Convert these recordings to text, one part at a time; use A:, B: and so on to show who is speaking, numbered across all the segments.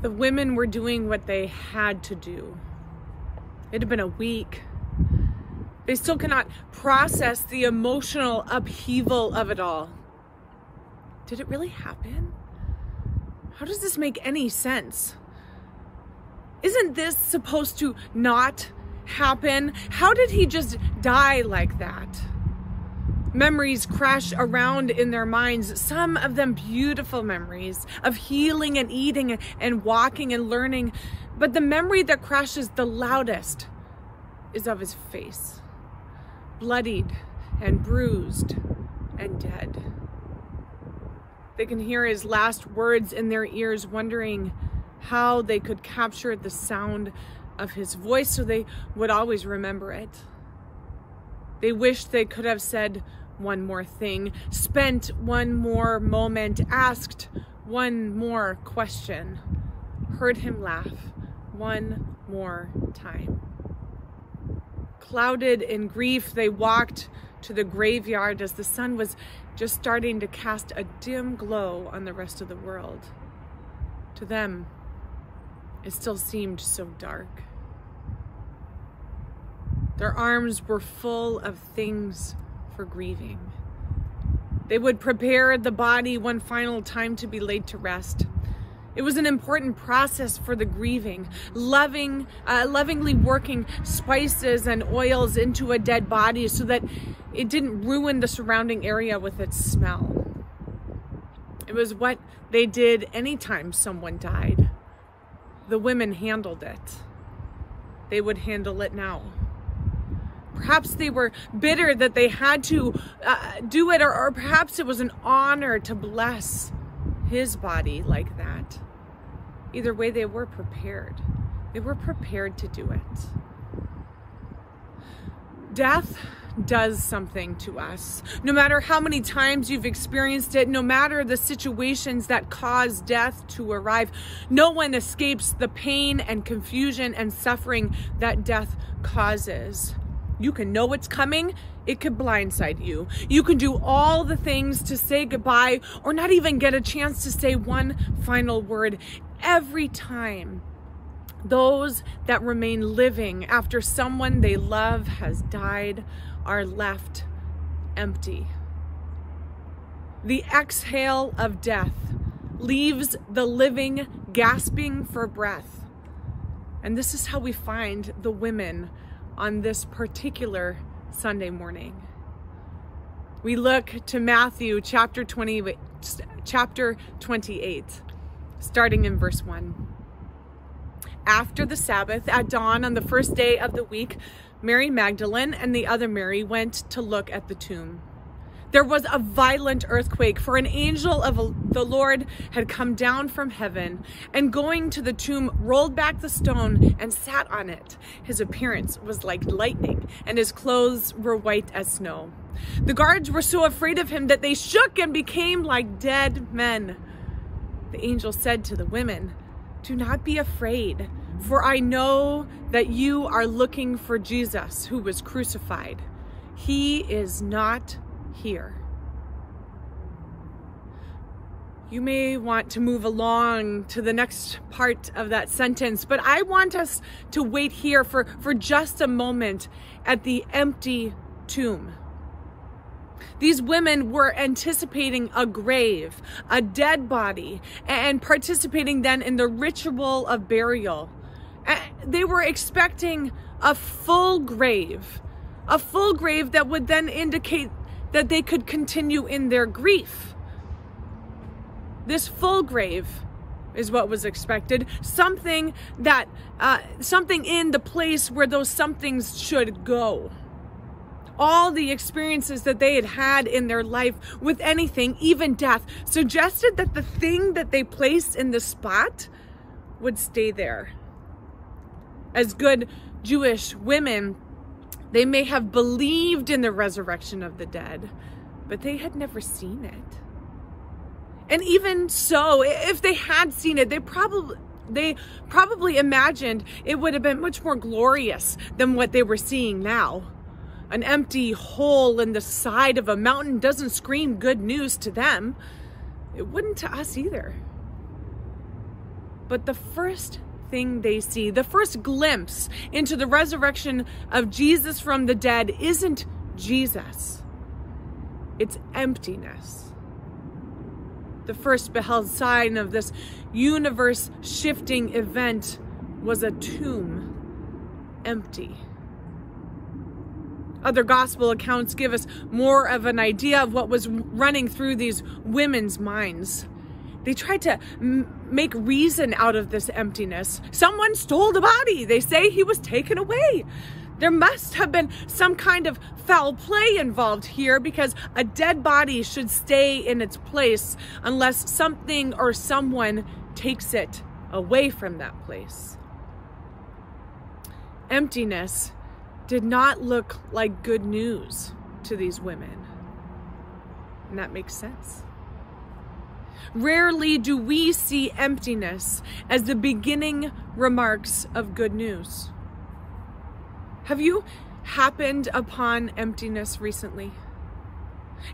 A: The women were doing what they had to do. It had been a week. They still cannot process the emotional upheaval of it all. Did it really happen? How does this make any sense? Isn't this supposed to not happen? How did he just die like that? Memories crash around in their minds, some of them beautiful memories of healing and eating and walking and learning. But the memory that crashes the loudest is of his face, bloodied and bruised and dead. They can hear his last words in their ears, wondering how they could capture the sound of his voice so they would always remember it. They wished they could have said one more thing, spent one more moment, asked one more question, heard him laugh one more time. Clouded in grief, they walked to the graveyard as the sun was just starting to cast a dim glow on the rest of the world. To them, it still seemed so dark. Their arms were full of things for grieving. They would prepare the body one final time to be laid to rest. It was an important process for the grieving, lovingly working spices and oils into a dead body so that it didn't ruin the surrounding area with its smell. It was what they did anytime someone died. The women handled it. They would handle it now. Perhaps they were bitter that they had to do it, or perhaps it was an honor to bless his body like that. Either way, they were prepared. They were prepared to do it. Death does something to us. No matter how many times you've experienced it, no matter the situations that cause death to arrive, no one escapes the pain and confusion and suffering that death causes. You can know it's coming. It could blindside you. You can do all the things to say goodbye or not even get a chance to say one final word. Every time, those that remain living after someone they love has died are left empty. The exhale of death leaves the living gasping for breath. And this is how we find the women on this particular Sunday morning. We look to Matthew chapter 28, starting in verse 1. After the Sabbath, at dawn on the first day of the week, Mary Magdalene and the other Mary went to look at the tomb. There was a violent earthquake, for an angel of the Lord had come down from heaven, and going to the tomb, rolled back the stone and sat on it. His appearance was like lightning, and his clothes were white as snow. The guards were so afraid of him that they shook and became like dead men. The angel said to the women, "Do not be afraid, for I know that you are looking for Jesus who was crucified. He is not here." You may want to move along to the next part of that sentence, but I want us to wait here for just a moment at the empty tomb. These women were anticipating a grave, a dead body, and participating then in the ritual of burial. They were expecting a full grave that would then indicate that they could continue in their grief. This full grave is what was expected. Something in the place where those somethings should go. All the experiences that they had had in their life with anything, even death, suggested that the thing that they placed in the spot would stay there. As good Jewish women, they may have believed in the resurrection of the dead, but they had never seen it. And even so, if they had seen it, they probably imagined it would have been much more glorious than what they were seeing now. An empty hole in the side of a mountain doesn't scream good news to them. It wouldn't to us either. But the first thing they see, the first glimpse into the resurrection of Jesus from the dead, isn't Jesus. It's emptiness. The first beheld sign of this universe-shifting event was a tomb, empty. Other gospel accounts give us more of an idea of what was running through these women's minds. They tried to make reason out of this emptiness. Someone stole the body. They say he was taken away. There must have been some kind of foul play involved here, because a dead body should stay in its place unless something or someone takes it away from that place. Emptiness did not look like good news to these women. And that makes sense. Rarely do we see emptiness as the beginning remarks of good news. Have you happened upon emptiness recently?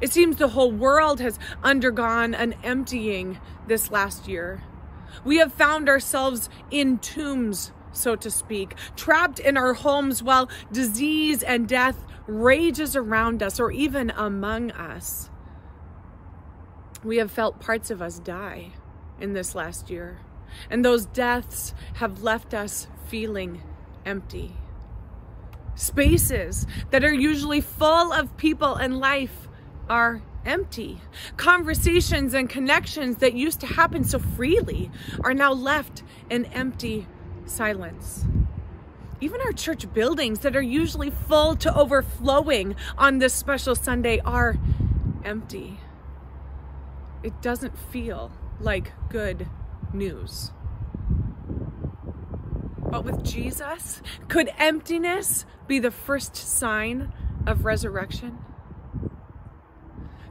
A: It seems the whole world has undergone an emptying this last year. We have found ourselves in tombs, so to speak, trapped in our homes while disease and death rages around us or even among us. We have felt parts of us die in this last year, and those deaths have left us feeling empty. Spaces that are usually full of people and life are empty. Conversations and connections that used to happen so freely are now left in empty silence. Even our church buildings that are usually full to overflowing on this special Sunday are empty. It doesn't feel like good news. But with Jesus, could emptiness be the first sign of resurrection?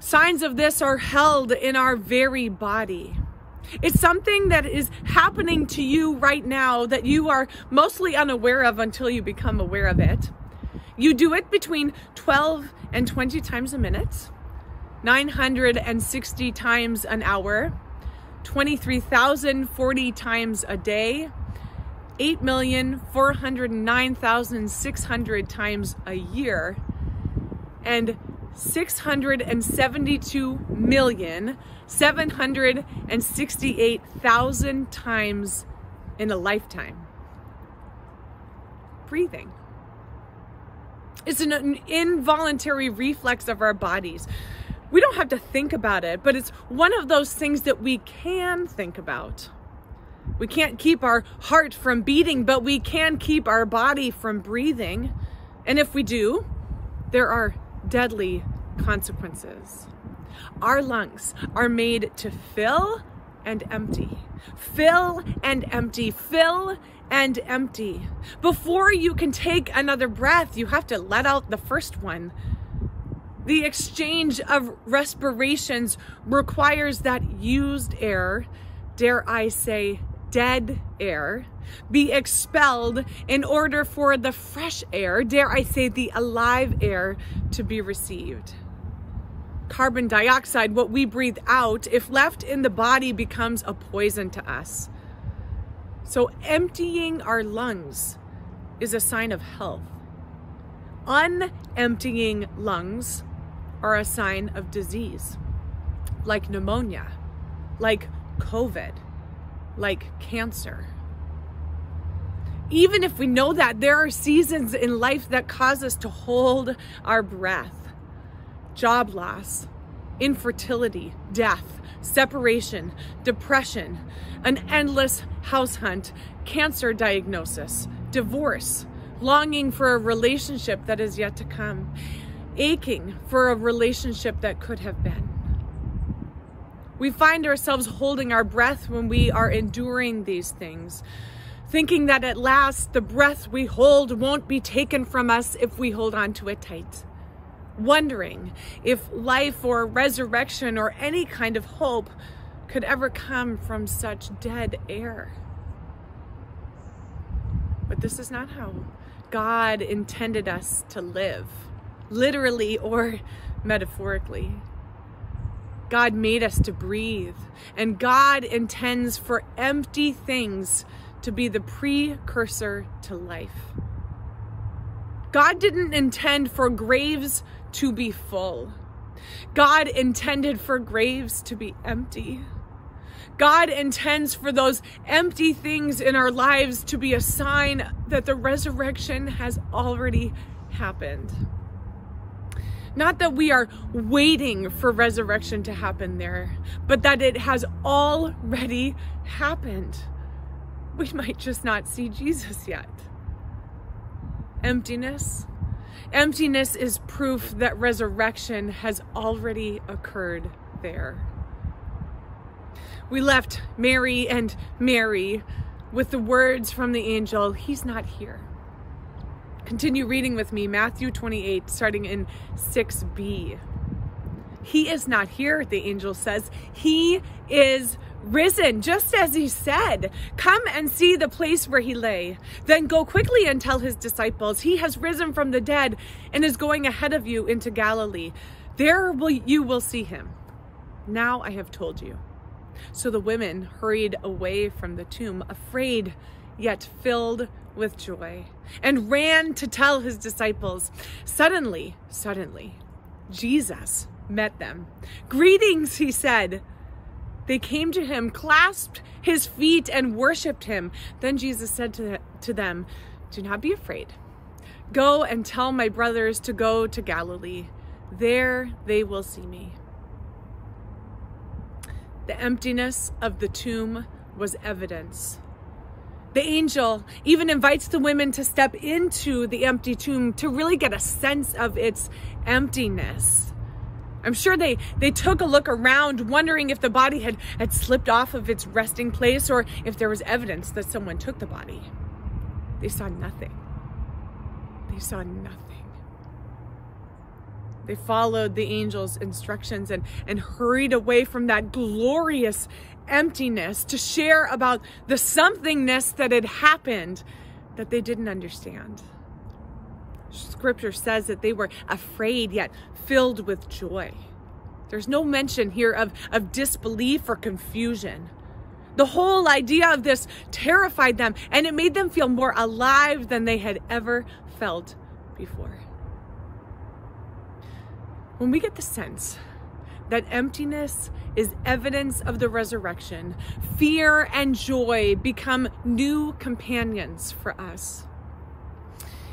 A: Signs of this are held in our very body. It's something that is happening to you right now that you are mostly unaware of until you become aware of it. You do it between 12 and 20 times a minute, 960 times an hour, 23,040 times a day, 8,409,600 times a year, and 672,768,000 times in a lifetime. Breathing. It's an involuntary reflex of our bodies. We don't have to think about it, but it's one of those things that we can think about. We can't keep our heart from beating, but we can keep our body from breathing. And if we do, there are deadly consequences. Our lungs are made to fill and empty, fill and empty, fill and empty. Before you can take another breath, you have to let out the first one. The exchange of respirations requires that used air, dare I say, dead air, be expelled in order for the fresh air, dare I say the alive air, to be received. Carbon dioxide, what we breathe out, if left in the body, becomes a poison to us. So emptying our lungs is a sign of health. Unemptying lungs are a sign of disease, like pneumonia, like COVID, like cancer. Even if we know that, there are seasons in life that cause us to hold our breath. Job loss, infertility, death, separation, depression, an endless house hunt, cancer diagnosis, divorce, longing for a relationship that is yet to come, aching for a relationship that could have been. We find ourselves holding our breath when we are enduring these things, thinking that at last the breath we hold won't be taken from us if we hold on to it tight, wondering if life or resurrection or any kind of hope could ever come from such dead air. But this is not how God intended us to live, literally or metaphorically. God made us to breathe, and God intends for empty things to be the precursor to life. God didn't intend for graves to be full. God intended for graves to be empty. God intends for those empty things in our lives to be a sign that the resurrection has already happened. Not that we are waiting for resurrection to happen there, but that it has already happened. We might just not see Jesus yet. Emptiness. Emptiness is proof that resurrection has already occurred there. We left Mary and Mary with the words from the angel, "He's not here." Continue reading with me, Matthew 28, starting in 6b. "He is not here," the angel says. "He is risen, just as he said. Come and see the place where he lay. Then go quickly and tell his disciples, he has risen from the dead and is going ahead of you into Galilee. There you will see him. Now I have told you." So the women hurried away from the tomb, afraid yet filled with joy, and ran to tell his disciples. Suddenly, Jesus met them. "Greetings," he said. They came to him, clasped his feet, and worshiped him. Then Jesus said to them, "Do not be afraid. Go and tell my brothers to go to Galilee. There they will see me." The emptiness of the tomb was evidence. The angel even invites the women to step into the empty tomb to really get a sense of its emptiness. I'm sure they took a look around, wondering if the body had slipped off of its resting place or if there was evidence that someone took the body. They saw nothing. They saw nothing. They followed the angel's instructions and hurried away from that glorious emptiness to share about the somethingness that had happened that they didn't understand. Scripture says that they were afraid yet filled with joy. There's no mention here of disbelief or confusion. The whole idea of this terrified them, and it made them feel more alive than they had ever felt before. When we get the sense that emptiness is evidence of the resurrection, fear and joy become new companions for us.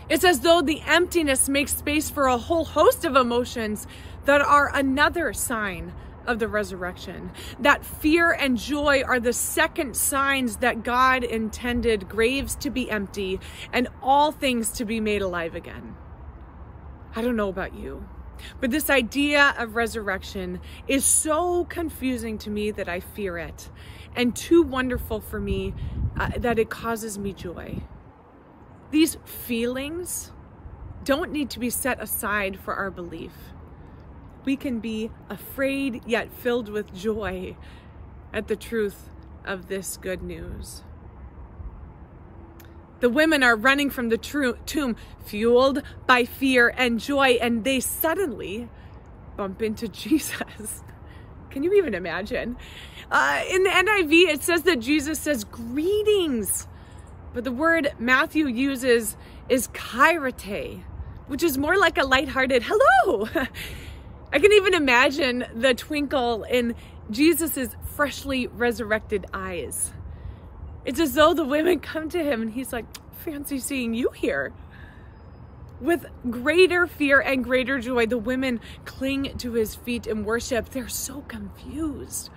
A: It's as though the emptiness makes space for a whole host of emotions that are another sign of the resurrection. That fear and joy are the second signs that God intended graves to be empty and all things to be made alive again. I don't know about you, but this idea of resurrection is so confusing to me that I fear it, and too wonderful for me that it causes me joy. These feelings don't need to be set aside for our belief. We can be afraid yet filled with joy at the truth of this good news. The women are running from the tomb, fueled by fear and joy, and they suddenly bump into Jesus. Can you even imagine? In the NIV, it says that Jesus says, "Greetings." But the word Matthew uses is kairete, which is more like a lighthearted hello. I can even imagine the twinkle in Jesus's freshly resurrected eyes. It's as though the women come to him and he's like, "Fancy seeing you here." With greater fear and greater joy, the women cling to his feet in worship. They're so confused.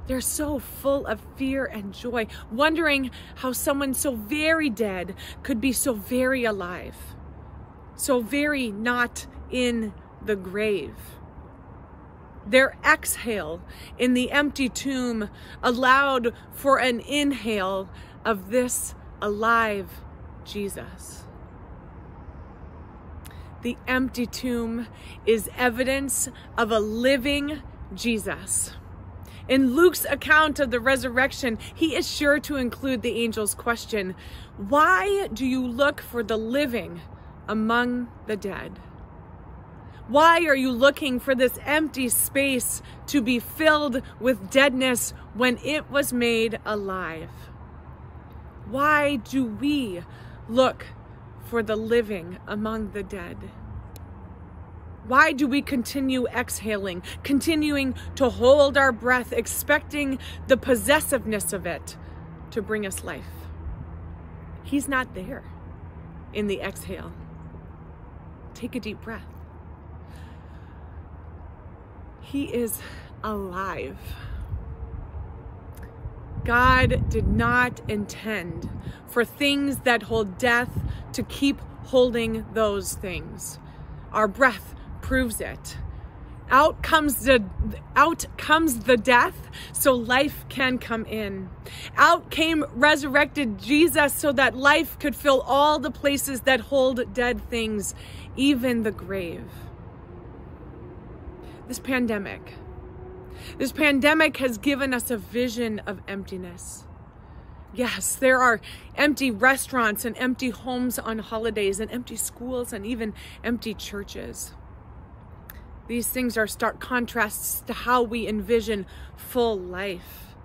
A: They're so full of fear and joy, wondering how someone so very dead could be so very alive, so very not in the grave. Their exhale in the empty tomb allowed for an inhale of this alive Jesus. The empty tomb is evidence of a living Jesus. In Luke's account of the resurrection, he is sure to include the angel's question, "Why do you look for the living among the dead?" Why are you looking for this empty space to be filled with deadness when it was made alive? Why do we look for the living among the dead? Why do we continue exhaling, continuing to hold our breath, expecting the possessiveness of it to bring us life? He's not there in the exhale. Take a deep breath. He is alive. God did not intend for things that hold death to keep holding those things. Our breath proves it. Out comes the death so life can come in. Out came resurrected Jesus so that life could fill all the places that hold dead things, even the grave. This pandemic has given us a vision of emptiness. Yes, there are empty restaurants and empty homes on holidays and empty schools and even empty churches. These things are stark contrasts to how we envision full life.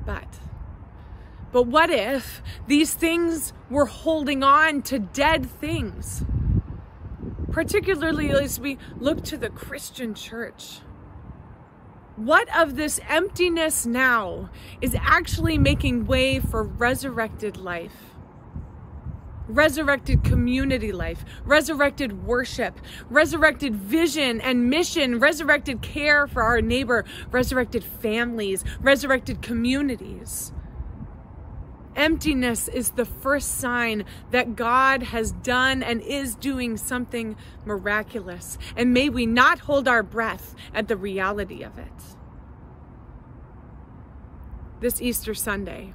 A: But what if these things were holding on to dead things? Particularly as we look to the Christian church. What of this emptiness now is actually making way for resurrected life? Resurrected community life, resurrected worship, resurrected vision and mission, resurrected care for our neighbor, resurrected families, resurrected communities. Emptiness is the first sign that God has done and is doing something miraculous. And may we not hold our breath at the reality of it. This Easter Sunday,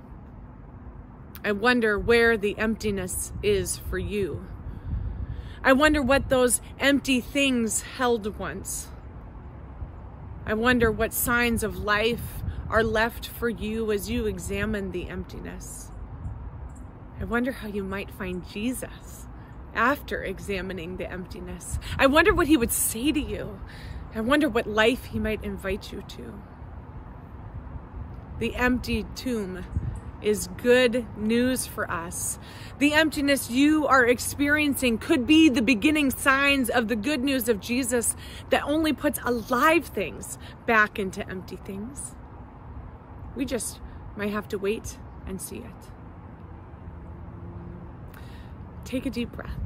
A: I wonder where the emptiness is for you. I wonder what those empty things held once. I wonder what signs of life are left for you as you examine the emptiness. I wonder how you might find Jesus after examining the emptiness. I wonder what he would say to you. I wonder what life he might invite you to. The empty tomb is good news for us. The emptiness you are experiencing could be the beginning signs of the good news of Jesus that only puts alive things back into empty things. We just might have to wait and see it. Take a deep breath.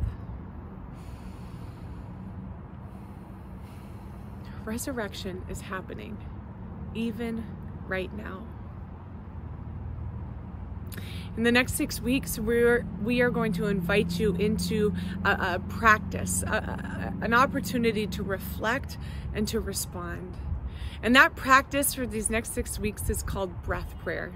A: Resurrection is happening even right now. In the next 6 weeks, we are going to invite you into a practice, an opportunity to reflect and to respond. And that practice for these next 6 weeks is called breath prayer,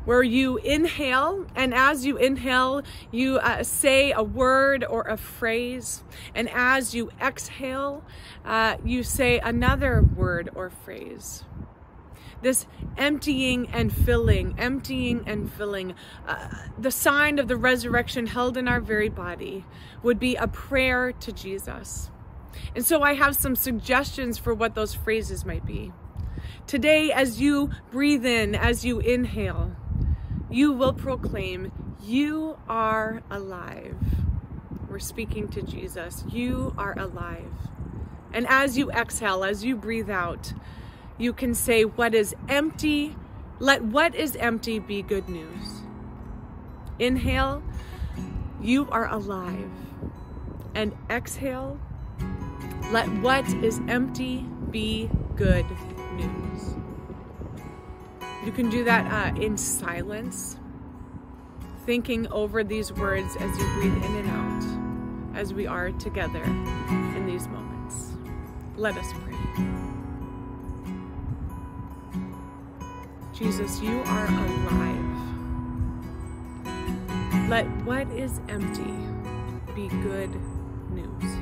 A: where you inhale, and as you inhale, you say a word or a phrase, and as you exhale, you say another word or phrase. This emptying and filling, the sign of the resurrection held in our very body would be a prayer to Jesus. And so I have some suggestions for what those phrases might be. Today, as you breathe in, as you inhale, you will proclaim, "You are alive." We're speaking to Jesus. You are alive. And as you exhale, as you breathe out, you can say, "What is empty, let what is empty be good news." Inhale, "You are alive." And exhale, "Let what is empty be good news." You can do that in silence, thinking over these words as you breathe in and out, as we are together in these moments. Let us pray. Jesus, you are alive. Let what is empty be good news.